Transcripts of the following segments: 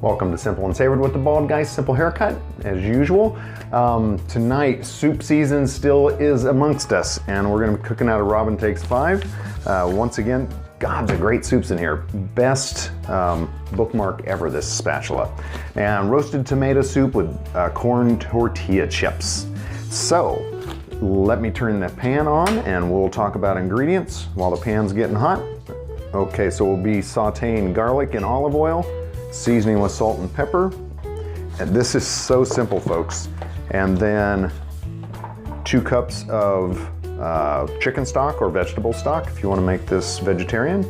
Welcome to Simple and Savored with the Bald Guy Simple Haircut, as usual. Tonight, soup season still is amongst us, and we're gonna be cooking out of Robin Takes 5. Once again, gobs of great soups in here. Best bookmark ever, this spatula. And roasted tomato soup with corn tortilla chips. So, let me turn the pan on and we'll talk about ingredients while the pan's getting hot. Okay, so we'll be sauteing garlic in olive oil, seasoning with salt and pepper. And this is so simple, folks. And then 2 cups of chicken stock or vegetable stock if you want to make this vegetarian,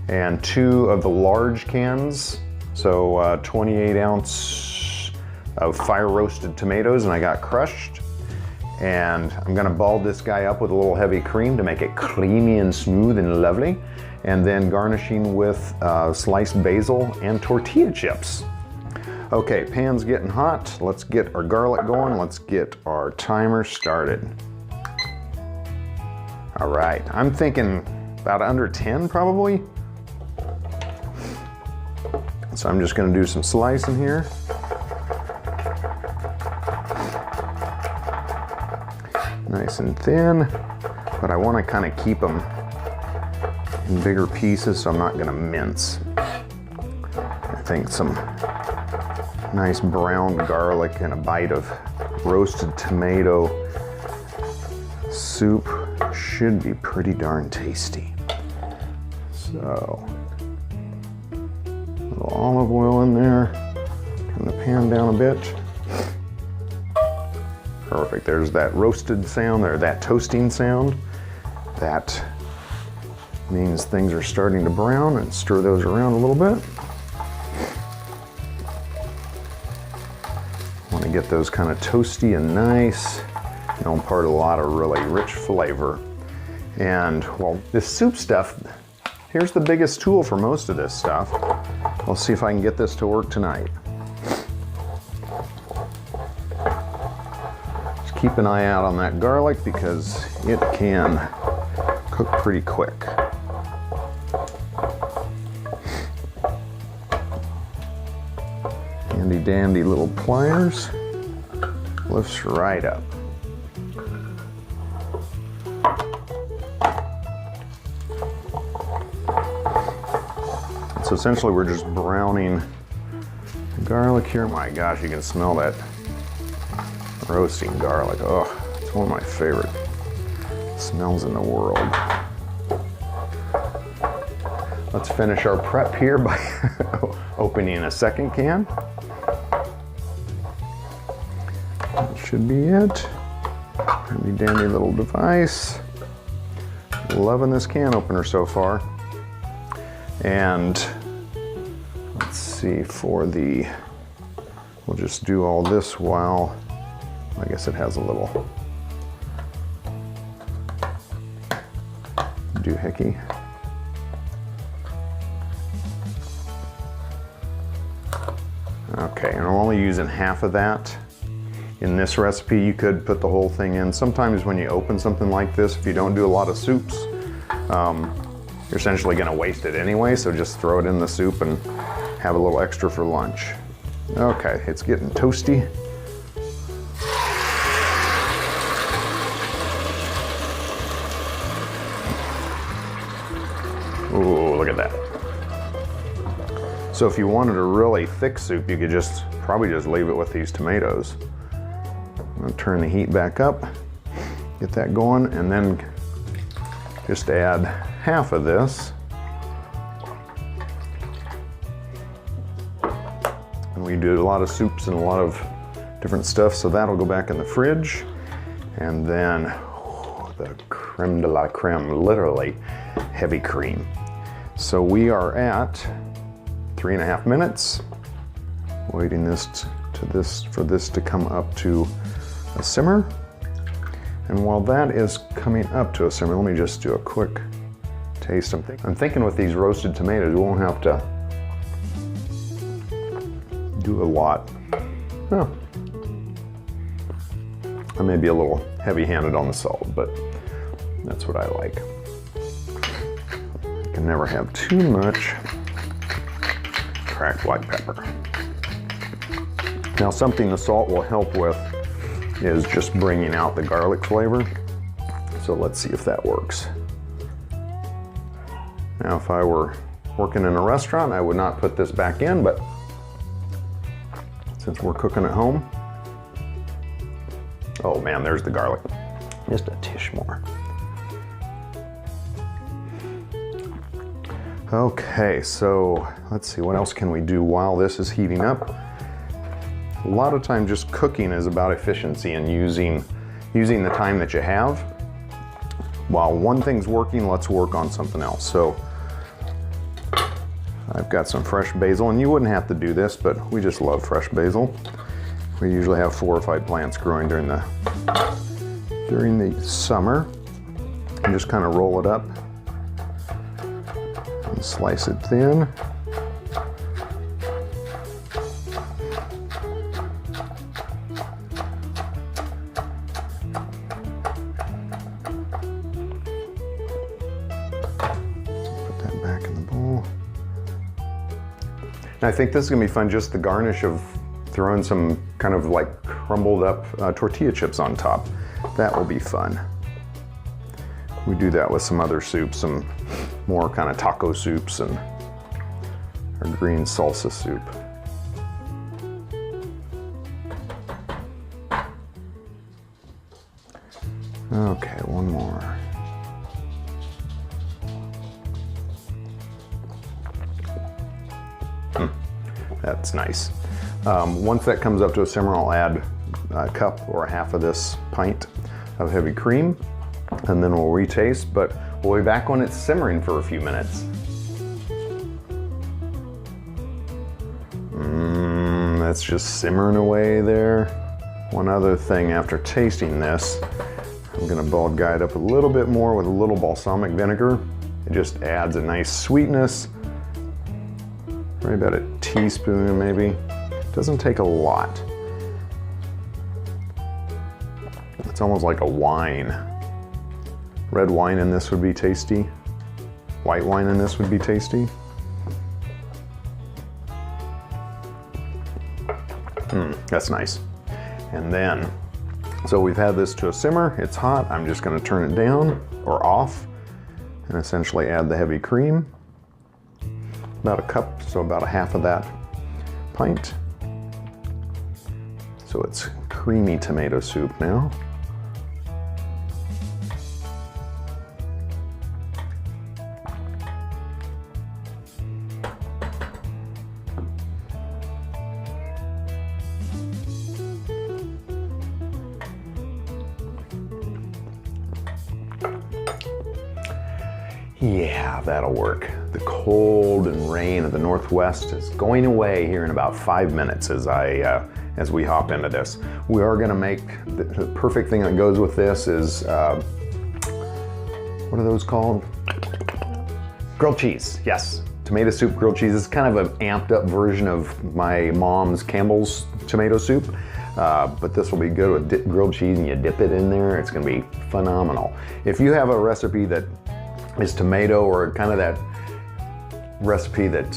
and 2 of the large cans, so 28 ounce of fire roasted tomatoes, and I got crushed. And I'm gonna ball this guy up with a little heavy cream to make it creamy and smooth and lovely. And then garnishing with sliced basil and tortilla chips. Okay, pan's getting hot. Let's get our garlic going. Let's get our timer started. All right, I'm thinking about under 10 probably. So I'm just gonna do some slicing here. Nice and thin, but I wanna kinda keep them in bigger pieces, so I'm not gonna mince. I think some nice browned garlic and a bite of roasted tomato soup should be pretty darn tasty. So, a little olive oil in there, turn the pan down a bit. Perfect, there's that roasted sound, or that toasting sound. That means things are starting to brown, and stir those around a little bit. Want to get those kind of toasty and nice. You know, impart a lot of really rich flavor. And well, this soup stuff, here's the biggest tool for most of this stuff. I'll see if I can get this to work tonight. Just keep an eye out on that garlic because it can cook pretty quick. Handy dandy little pliers, lifts right up. So essentially we're just browning the garlic here. My gosh, you can smell that roasting garlic. Oh, it's one of my favorite smells in the world. Let's finish our prep here by opening a second can. That should be it. Handy dandy little device. Loving this can opener so far. And let's see, we'll just do all this while, I guess it has a little doohickey. Okay, and I'm only using half of that. In this recipe, you could put the whole thing in. Sometimes when you open something like this, if you don't do a lot of soups, you're essentially gonna waste it anyway, so just throw it in the soup and have a little extra for lunch. Okay, it's getting toasty. Ooh, look at that. So if you wanted a really thick soup, you could probably just leave it with these tomatoes. I'm gonna turn the heat back up, get that going, and then just add half of this. And we do a lot of soups and a lot of different stuff, so that'll go back in the fridge. And then the creme de la creme, literally heavy cream. So we are at 3.5 minutes, waiting for this to come up to a simmer. And while that is coming up to a simmer, let me just do a quick taste. I'm thinking with these roasted tomatoes, we won't have to do a lot. Oh. I may be a little heavy-handed on the salt, but that's what I like. You can never have too much cracked black pepper. Now, something the salt will help with is just bringing out the garlic flavor. So let's see if that works. Now, if I were working in a restaurant, I would not put this back in, but since we're cooking at home, oh man, there's the garlic. Just a tish more. Okay, so let's see, what else can we do while this is heating up? A lot of time just cooking is about efficiency and using the time that you have. While one thing's working, let's work on something else. So I've got some fresh basil, and you wouldn't have to do this, but we just love fresh basil. We usually have 4 or 5 plants growing during the summer. And just kind of roll it up and slice it thin. I think this is gonna be fun, just the garnish of throwing some kind of like crumbled up tortilla chips on top. That will be fun. We do that with some other soups, some more kind of taco soups and our green salsa soup. Okay, one more. That's nice. Once that comes up to a simmer, I'll add a cup or a half of this pint of heavy cream, and then we'll retaste, but we'll be back when it's simmering for a few minutes. That's just simmering away there. One other thing, after tasting this, I'm gonna bulk guide up a little bit more with a little balsamic vinegar. It just adds a nice sweetness. Probably about a teaspoon maybe. Doesn't take a lot. It's almost like a wine. Red wine in this would be tasty. White wine in this would be tasty. That's nice. And then, so we've had this to a simmer, it's hot. I'm just gonna turn it down or off and essentially add the heavy cream. About a cup, so about a half of that pint. So it's creamy tomato soup now. Yeah, that'll work. The cold and rain of the Northwest is going away here in about 5 minutes as we hop into this. We are gonna make, the perfect thing that goes with this is, what are those called? Grilled cheese, yes. Tomato soup grilled cheese is kind of an amped up version of my mom's Campbell's tomato soup. But this will be good with grilled cheese and you dip it in there. It's gonna be phenomenal. If you have a recipe that is tomato or kind of that recipe that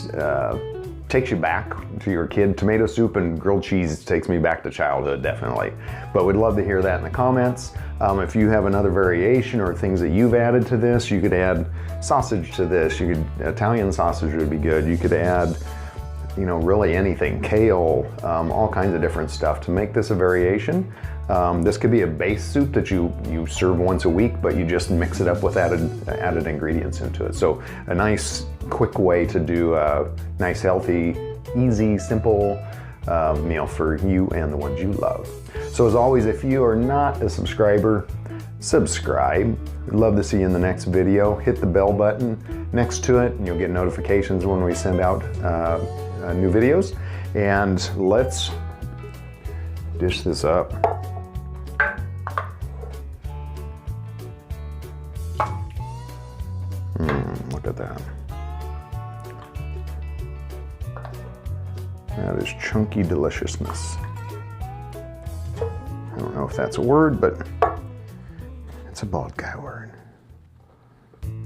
takes you back to your kid, tomato soup and grilled cheese takes me back to childhood, definitely. But we'd love to hear that in the comments. If you have another variation or things that you've added to this, you could add sausage to this. Italian sausage would be good. You could add, you know, really anything, kale, all kinds of different stuff to make this a variation. This could be a base soup that you serve once a week, but you just mix it up with added ingredients into it. So a nice, quick way to do a nice, healthy, easy, simple meal for you and the ones you love. So as always, if you are not a subscriber, subscribe. We'd love to see you in the next video. Hit the bell button next to it and you'll get notifications when we send out new videos. And let's dish this up. Look at that. That is chunky deliciousness. I don't know if that's a word, but it's a bald guy word. I'm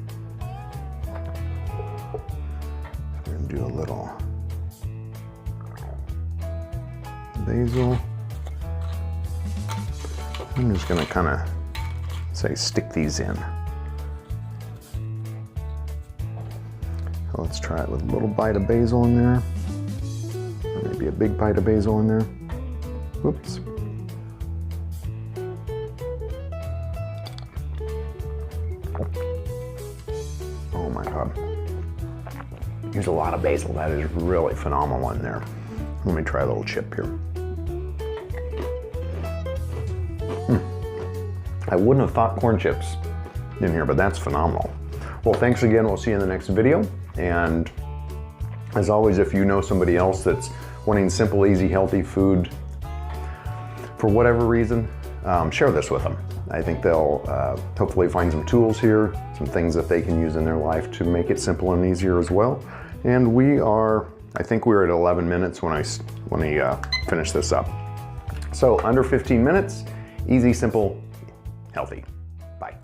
gonna do a little basil. I'm just gonna kind of say stick these in. So let's try it with a little bite of basil in there. Or maybe a big bite of basil in there. Whoops. Oh my God. Use a lot of basil. That is really phenomenal in there. Let me try a little chip here. I wouldn't have thought corn chips in here, but that's phenomenal. Well, thanks again. We'll see you in the next video. And as always, if you know somebody else that's wanting simple, easy, healthy food for whatever reason, share this with them. I think they'll hopefully find some tools here, some things that they can use in their life to make it simple and easier as well. And I think we were at 11 minutes when I finish this up. So under 15 minutes, easy, simple, healthy. Bye.